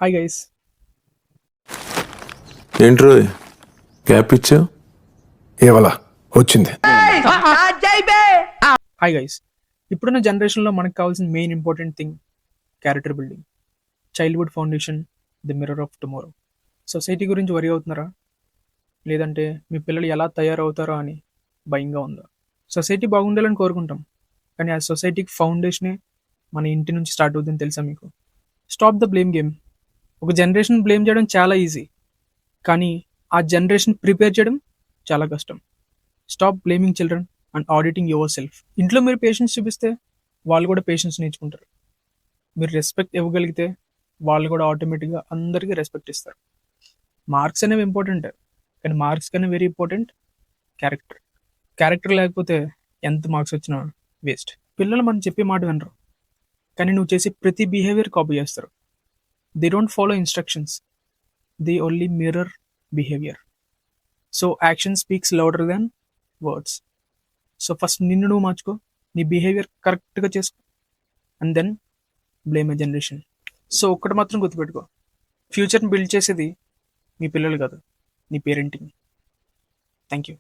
Hi guys. ఏంట్రో gap ఇచ్చావు? ఏవలా వచ్చింది. Hi guys. ఇప్పుడున్న జనరేషన్లో మనకు కావాల్సిన main important thing character building. Childhood foundation, the mirror of tomorrow. Society గురించి వరి అవుతున్నారా? లేదంటే మీ పిల్లలు ఎలా తయారవుతారో అని భయంగా ఉందా? సొసైటీ బాగుండాలని కోరుకుంటాం, కానీ ఆ సొసైటీకి ఫౌండేషనే మన ఇంటి నుంచి స్టార్ట్ అవుతుందని తెలుసా మీకు? Stop the blame game. ఒక జనరేషన్ బ్లేమ్ చేయడం చాలా ఈజీ, కానీ ఆ జనరేషన్ ప్రిపేర్ చేయడం చాలా కష్టం. Stop blaming children and auditing your self. ఇంట్లో మీరు పేషెన్స్ చూపిస్తే వాళ్ళు కూడా పేషెన్స్ నేర్చుకుంటారు. మీరు రెస్పెక్ట్ ఇవ్వగలిగితే వాళ్ళు కూడా ఆటోమేటిక్గా అందరికీ రెస్పెక్ట్ ఇస్తారు. మార్క్స్ అనేవి ఇంపార్టెంట్, కానీ మార్క్స్ కన్నా వెరీ ఇంపార్టెంట్ క్యారెక్టర్. క్యారెక్టర్ లేకపోతే ఎంత మార్క్స్ వచ్చినా వేస్ట్. పిల్లలు మనం చెప్పే మాట వినరు, కానీ నువ్వు చేసే ప్రతి బిహేవియర్ కాపీ చేస్తారు. They don't follow instructions, they only mirror behaviour. So action speaks louder than words. So first నిన్ను నువ్వు మార్చుకో, నీ బిహేవియర్ కరెక్ట్గా చేసుకో, and then blame a generation. So ఒక్కటి మాత్రం గుర్తుపెట్టుకో, ఫ్యూచర్ని బిల్డ్ చేసేది మీ పిల్లలు కాదు, నీ పేరెంటింగ్. Thank you.